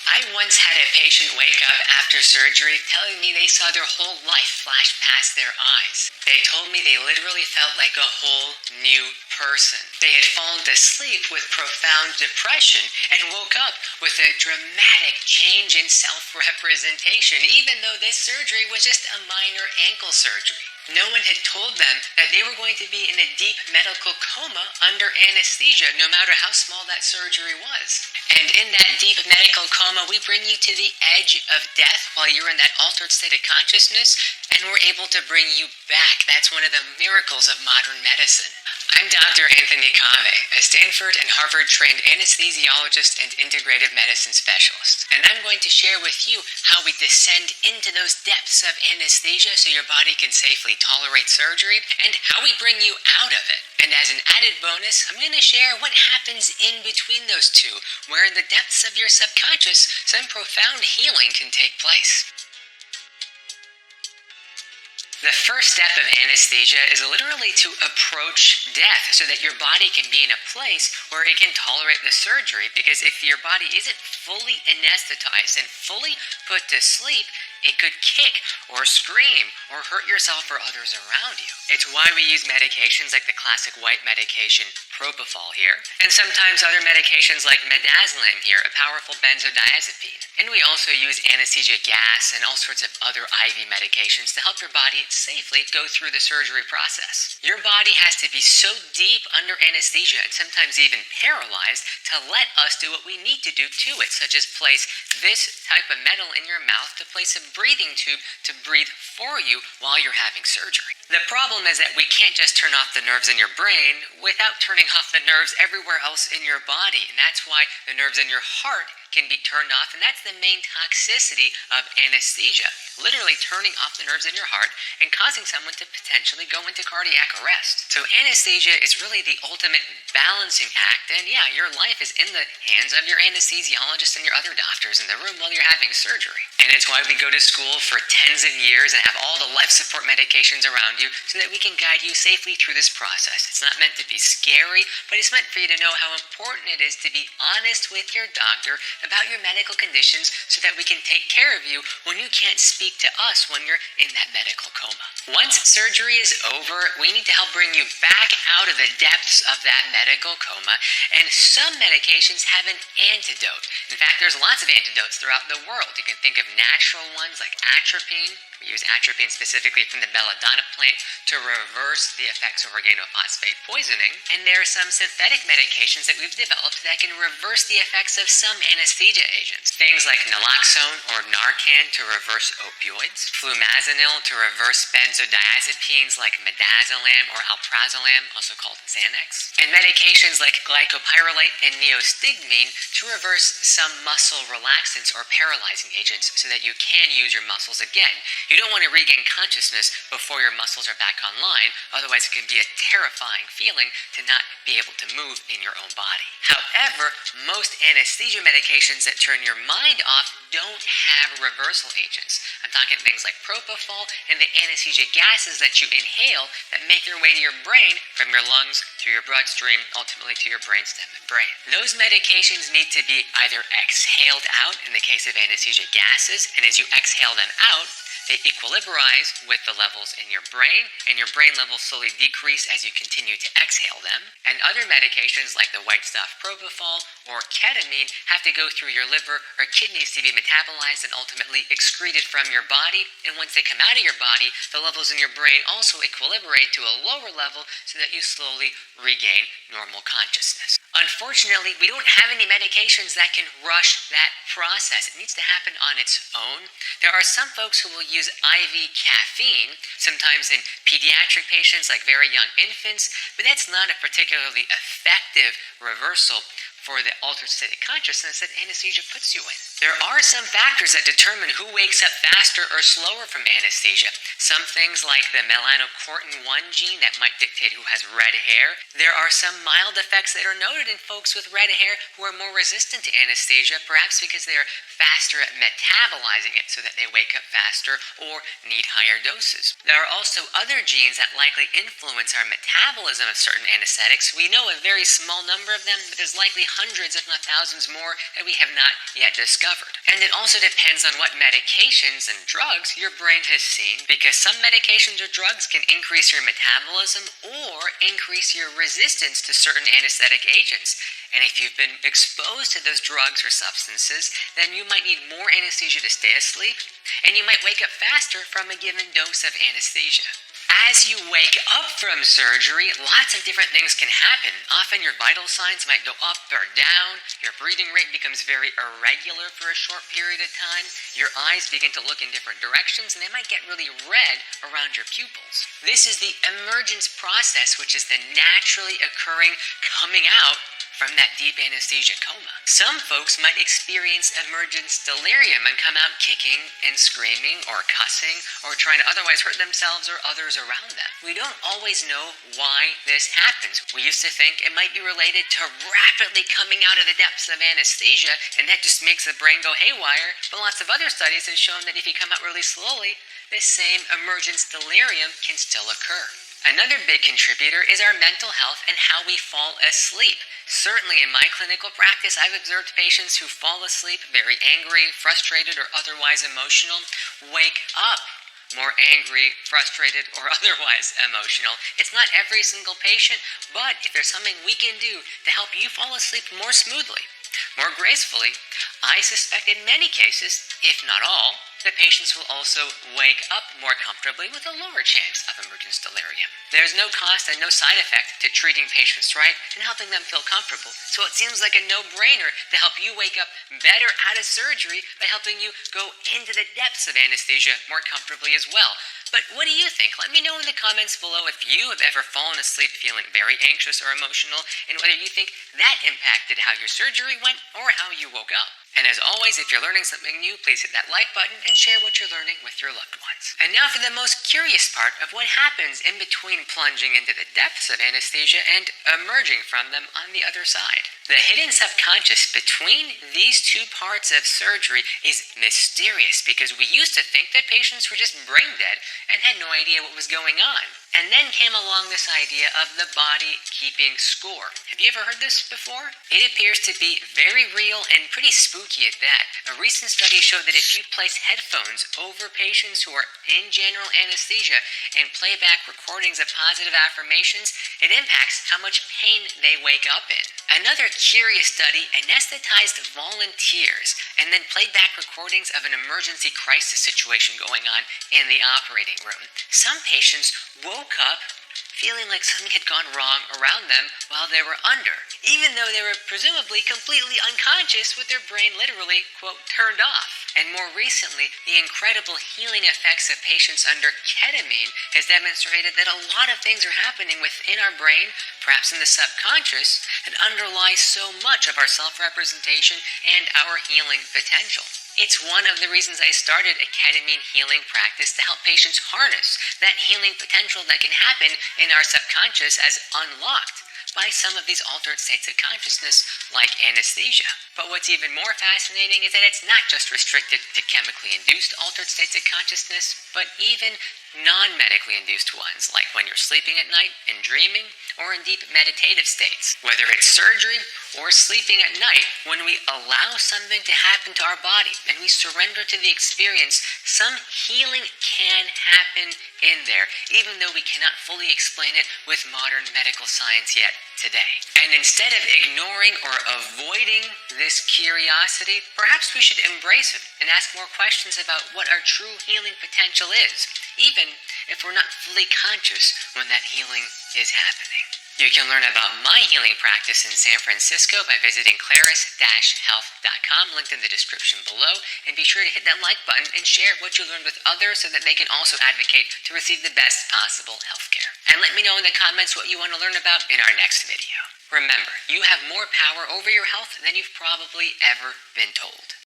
I once had a patient wake up after surgery telling me they saw their whole life flash past their eyes. They told me they literally felt like a whole new person. They had fallen to sleep with profound depression and woke up with a dramatic change in self-representation, even though this surgery was just a minor ankle surgery. No one had told them that they were going to be in a deep medical coma under anesthesia, no matter how small that surgery was. And in that deep medical coma, we bring you to the edge of death while you're in that altered state of consciousness, and we're able to bring you back. That's one of the miracles of modern medicine. I'm Dr. Anthony Cave, a Stanford and Harvard-trained anesthesiologist and integrative medicine specialist. And I'm going to share with you how we descend into those depths of anesthesia so your body can safely tolerate surgery, and how we bring you out of it. And as an added bonus, I'm going to share what happens in between those two, where in the depths of your subconscious, some profound healing can take place. The first step of anesthesia is literally to approach death so that your body can be in a place where it can tolerate the surgery, because if your body isn't fully anesthetized and fully put to sleep, it could kick or scream or hurt yourself or others around you. It's why we use medications like the classic white medication propofol here, and sometimes other medications like midazolam here, a powerful benzodiazepine. And we also use anesthesia gas and all sorts of other IV medications to help your body safely go through the surgery process. Your body has to be so deep under anesthesia and sometimes even paralyzed to let us do what we need to do to it, such as place this type of metal in your mouth to place a breathing tube to breathe for you while you're having surgery. The problem is that we can't just turn off the nerves in your brain without turning off the nerves everywhere else in your body, and that's why the nerves in your heart can be turned off, and that's the main toxicity of anesthesia, literally turning off the nerves in your heart and causing someone to potentially go into cardiac arrest. So anesthesia is really the ultimate balancing act, and yeah, your life is in the hands of your anesthesiologist and your other doctors in the room while you're having surgery. And it's why we go to school for tens of years and have all the life support medications around you so that we can guide you safely through this process. It's not meant to be scary, but it's meant for you to know how important it is to be honest with your doctor about your medical conditions so that we can take care of you when you can't speak to us when you're in that medical coma. Once surgery is over, we need to help bring you back out of the depths of that medical coma, and some medications have an antidote. In fact, there's lots of antidotes throughout the world. You can think of natural ones like atropine. We use atropine specifically from the belladonna plant to reverse the effects of organophosphate poisoning. And there are some synthetic medications that we've developed that can reverse the effects of some anesthesia agents. Things like naloxone or Narcan to reverse opioids, flumazenil to reverse benzodiazepines like midazolam or alprazolam, also called Xanax, and medications like glycopyrrolate and neostigmine to reverse some muscle relaxants or paralyzing agents so that you can use your muscles again. You don't want to regain consciousness before your muscles are back online, otherwise it can be a terrifying feeling to not be able to move in your own body. However, most anesthesia medications that turn your mind off don't have reversal agents. I'm talking things like propofol and the anesthesia gases that you inhale that make their way to your brain from your lungs to your bloodstream, ultimately to your brainstem and brain. Those medications need to be either exhaled out in the case of anesthesia gases, and as you exhale them out, they equilibrize with the levels in your brain, and your brain levels slowly decrease as you continue to exhale them. And other medications like the white stuff propofol or ketamine have to go through your liver or kidneys to be metabolized and ultimately excreted from your body. And once they come out of your body, the levels in your brain also equilibrate to a lower level so that you slowly regain normal consciousness. Unfortunately, we don't have any medications that can rush that process. It needs to happen on its own. There are some folks who will use IV caffeine, sometimes in pediatric patients like very young infants, but that's not a particularly effective reversal for the altered state of consciousness that anesthesia puts you in. There are some factors that determine who wakes up faster or slower from anesthesia. Some things like the melanocortin-1 gene that might dictate who has red hair. There are some mild effects that are noted in folks with red hair who are more resistant to anesthesia, perhaps because they are faster at metabolizing it so that they wake up faster or need higher doses. There are also other genes that likely influence our metabolism of certain anesthetics. We know a very small number of them, but there's likely hundreds, if not thousands more that we have not yet discovered. And it also depends on what medications and drugs your brain has seen, because some medications or drugs can increase your metabolism or increase your resistance to certain anesthetic agents. And if you've been exposed to those drugs or substances, then you might need more anesthesia to stay asleep, and you might wake up faster from a given dose of anesthesia. As you wake up from surgery, lots of different things can happen. Often your vital signs might go up or down, your breathing rate becomes very irregular for a short period of time, your eyes begin to look in different directions, and they might get really red around your pupils. This is the emergence process, which is the naturally occurring coming out from that deep anesthesia coma. Some folks might experience emergence delirium and come out kicking and screaming or cussing or trying to otherwise hurt themselves or others around them. We don't always know why this happens. We used to think it might be related to rapidly coming out of the depths of anesthesia, and that just makes the brain go haywire, but lots of other studies have shown that if you come out really slowly, this same emergence delirium can still occur. Another big contributor is our mental health and how we fall asleep. Certainly in my clinical practice, I've observed patients who fall asleep very angry, frustrated, or otherwise emotional, wake up more angry, frustrated, or otherwise emotional. It's not every single patient, but if there's something we can do to help you fall asleep more smoothly, more gracefully, I suspect in many cases, if not all, the patients will also wake up more comfortably with a lower chance of emergence delirium. There's no cost and no side effect to treating patients right and helping them feel comfortable, so it seems like a no-brainer to help you wake up better out of surgery by helping you go into the depths of anesthesia more comfortably as well. But what do you think? Let me know in the comments below if you have ever fallen asleep feeling very anxious or emotional, and whether you think that impacted how your surgery went or how you woke up. And as always, if you're learning something new, please hit that like button and share what you're learning with your loved ones. And now for the most curious part of what happens in between plunging into the depths of anesthesia and emerging from them on the other side. The hidden subconscious between these two parts of surgery is mysterious, because we used to think that patients were just brain dead and had no idea what was going on. And then came along this idea of the body keeping score. Have you ever heard this before? It appears to be very real and pretty spooky at that. A recent study showed that if you place headphones over patients who are in general anesthesia and play back recordings of positive affirmations, it impacts how much pain they wake up in. Another curious study anesthetized volunteers and then played back recordings of an emergency crisis situation going on in the operating room. Some patients woke up feeling like something had gone wrong around them while they were under, even though they were presumably completely unconscious with their brain literally, quote, turned off. And more recently, the incredible healing effects of patients under ketamine has demonstrated that a lot of things are happening within our brain, perhaps in the subconscious, that underlie so much of our self-representation and our healing potential. It's one of the reasons I started a ketamine healing practice, to help patients harness that healing potential that can happen in our subconscious as unlocked by some of these altered states of consciousness like anesthesia. But what's even more fascinating is that it's not just restricted to chemically induced altered states of consciousness, but even non-medically induced ones, like when you're sleeping at night and dreaming, or in deep meditative states. Whether it's surgery or sleeping at night, when we allow something to happen to our body and we surrender to the experience, some healing can happen in there, even though we cannot fully explain it with modern medical science yet today. And instead of ignoring or avoiding this curiosity, perhaps we should embrace it and ask more questions about what our true healing potential is, even if we're not fully conscious when that healing is happening. You can learn about my healing practice in San Francisco by visiting claris-health.com, linked in the description below, and be sure to hit that like button and share what you learned with others so that they can also advocate to receive the best possible healthcare. And let me know in the comments what you want to learn about in our next video. Remember, you have more power over your health than you've probably ever been told.